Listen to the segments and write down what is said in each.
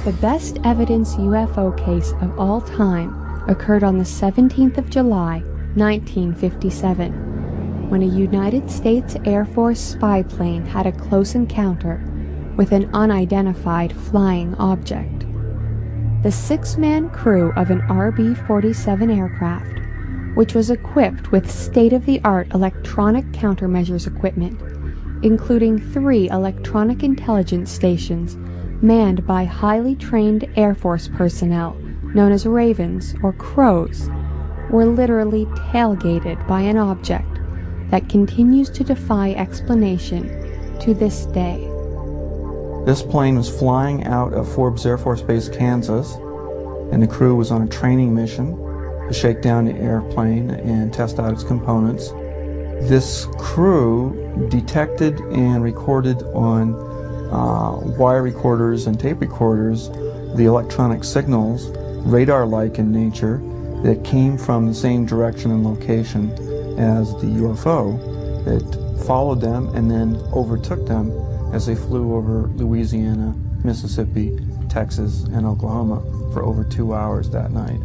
The best evidence UFO case of all time occurred on the 17th of July, 1957, when a United States Air Force spy plane had a close encounter with an unidentified flying object. The 6-man crew of an RB-47 aircraft, which was equipped with state-of-the-art electronic countermeasures equipment, including 3 electronic intelligence stations manned by highly trained Air Force personnel known as Ravens or Crows, were literally tailgated by an object that continues to defy explanation to this day. This plane was flying out of Forbes Air Force Base, Kansas, and the crew was on a training mission to shake down the airplane and test out its components. This crew detected and recorded on wire recorders and tape recorders the electronic signals, radar-like in nature, that came from the same direction and location as the UFO. It followed them and then overtook them as they flew over Louisiana, Mississippi, Texas, and Oklahoma for over 2 hours that night.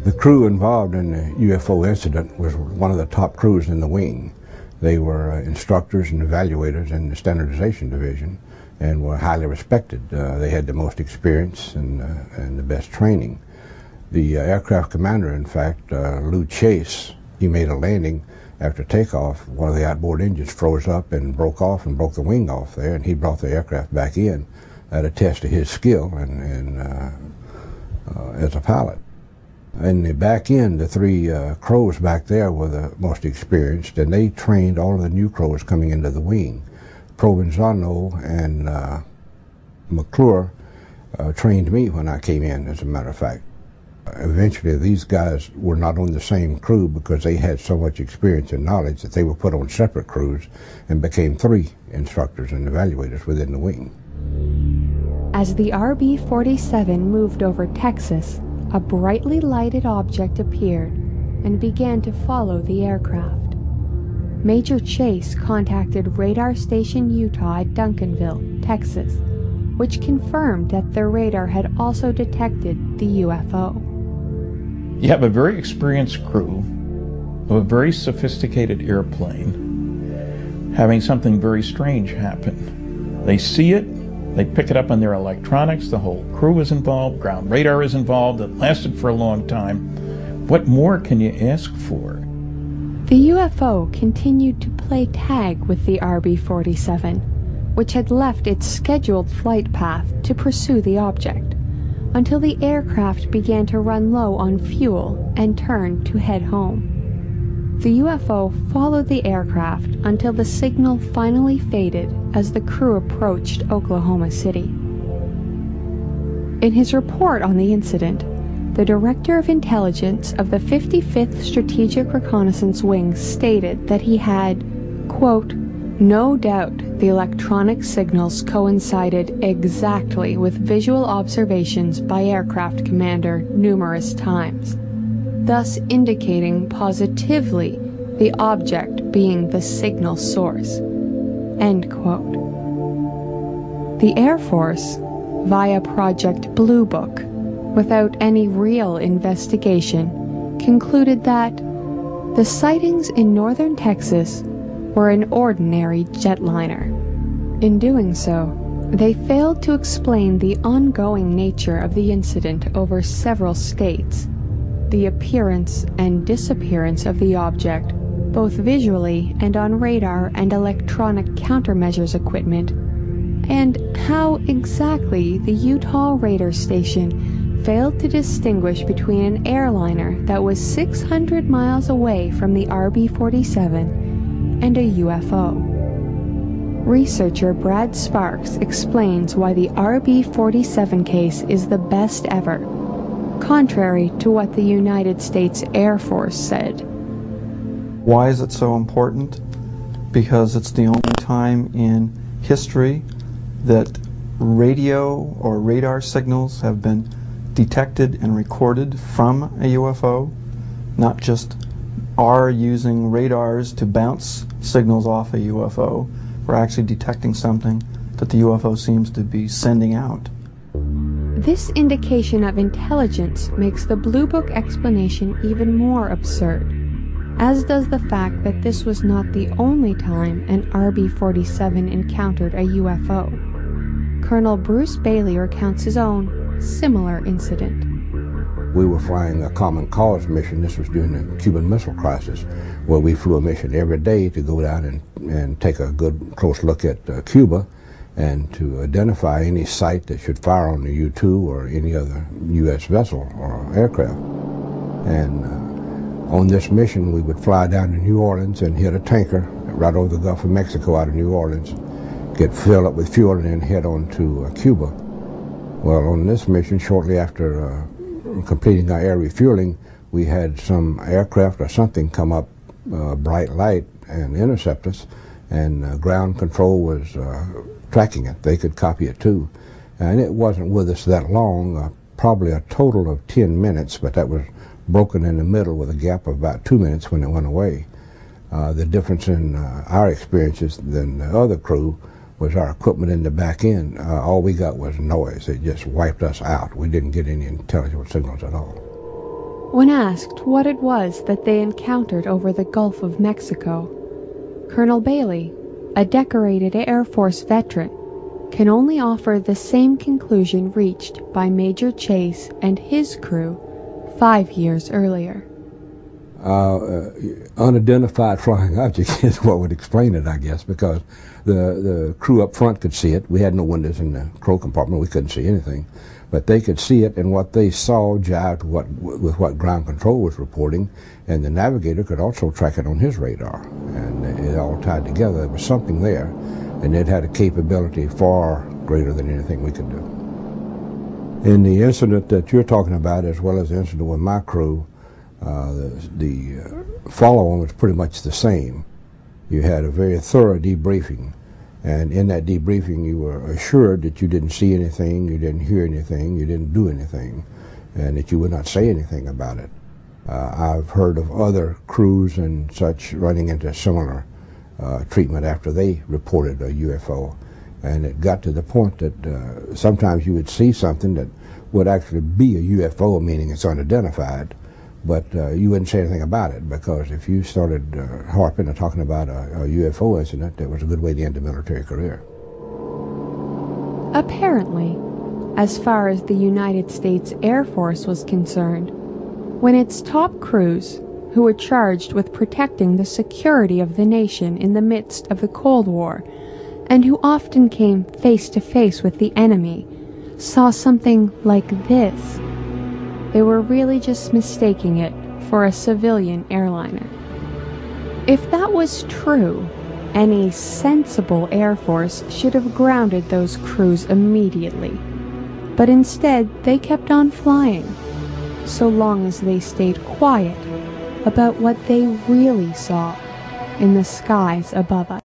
The crew involved in the UFO incident was one of the top crews in the wing. They were instructors and evaluators in the standardization division and were highly respected. They had the most experience and the best training. The aircraft commander, in fact, Lou Chase, he made a landing after takeoff. One of the outboard engines froze up and broke off and broke the wing off there, and he brought the aircraft back in to test his skill and as a pilot. In the back end, the 3 Crows back there were the most experienced, and they trained all of the new Crows coming into the wing. Provenzano and McClure trained me when I came in, as a matter of fact. Eventually, these guys were not on the same crew because they had so much experience and knowledge that they were put on separate crews and became 3 instructors and evaluators within the wing. As the RB-47 moved over Texas, a brightly lighted object appeared and began to follow the aircraft. Major Chase contacted Radar Station Utah at Duncanville, Texas, which confirmed that their radar had also detected the UFO. You have a very experienced crew of a very sophisticated airplane having something very strange happen. They see it, they pick it up on their electronics, the whole crew is involved, ground radar is involved, it lasted for a long time. What more can you ask for? The UFO continued to play tag with the RB-47, which had left its scheduled flight path to pursue the object, until the aircraft began to run low on fuel and turned to head home. The UFO followed the aircraft until the signal finally faded as the crew approached Oklahoma City. In his report on the incident, the Director of Intelligence of the 55th Strategic Reconnaissance Wing stated that he had, quote, "No doubt the electronic signals coincided exactly with visual observations by aircraft commander numerous times, thus indicating positively the object being the signal source." End quote. The Air Force, via Project Blue Book, without any real investigation, concluded that the sightings in northern Texas were an ordinary jetliner. In doing so, they failed to explain the ongoing nature of the incident over several states, the appearance and disappearance of the object, both visually and on radar and electronic countermeasures equipment, and how exactly the Utah radar station failed to distinguish between an airliner that was 600 miles away from the RB-47 and a UFO. Researcher Brad Sparks explains why the RB-47 case is the best ever, contrary to what the United States Air Force said. Why is it so important? Because it's the only time in history that radio or radar signals have been detected and recorded from a UFO, not just are using radars to bounce signals off a UFO. We're actually detecting something that the UFO seems to be sending out. This indication of intelligence makes the Blue Book explanation even more absurd, as does the fact that this was not the only time an RB47 encountered a UFO. Colonel Bruce Bailey recounts his own similar incident. We were flying a Common Cause mission. This was during the Cuban Missile Crisis, where we flew a mission every day to go down and take a good close look at Cuba and to identify any site that should fire on the U-2 or any other U.S. vessel or aircraft. And on this mission, we would fly down to New Orleans and hit a tanker right over the Gulf of Mexico out of New Orleans, get filled up with fuel, and then head on to Cuba. Well, on this mission, shortly after completing our air refueling, we had some aircraft or something come up, bright light, and intercept us, and ground control was tracking it. They could copy it too. And it wasn't with us that long, probably a total of 10 minutes, but that was broken in the middle with a gap of about 2 minutes when it went away. The difference in our experiences than the other crew was our equipment in the back end. All we got was noise. It just wiped us out. We didn't get any intelligible signals at all. When asked what it was that they encountered over the Gulf of Mexico, Colonel Bailey, a decorated Air Force veteran, can only offer the same conclusion reached by Major Chase and his crew 5 years earlier. Unidentified flying object is what would explain it, I guess, because the crew up front could see it. We had no windows in the crow compartment. We couldn't see anything. But they could see it, and what they saw jived with what ground control was reporting, and the navigator could also track it on his radar. And it all tied together. There was something there, and it had a capability far greater than anything we could do. In the incident that you're talking about, as well as the incident with my crew, the follow-on was pretty much the same. You had a very thorough debriefing, and in that debriefing you were assured that you didn't see anything, you didn't hear anything, you didn't do anything, and that you would not say anything about it. I've heard of other crews and such running into similar treatment after they reported a UFO, and it got to the point that sometimes you would see something that would actually be a UFO, meaning it's unidentified, but you wouldn't say anything about it, because if you started harping and talking about a UFO incident, that was a good way to end a military career. Apparently, as far as the United States Air Force was concerned, when its top crews, who were charged with protecting the security of the nation in the midst of the Cold War, and who often came face to face with the enemy, saw something like this, they were really just mistaking it for a civilian airliner. If that was true, any sensible Air Force should have grounded those crews immediately. But instead, they kept on flying, so long as they stayed quiet about what they really saw in the skies above us.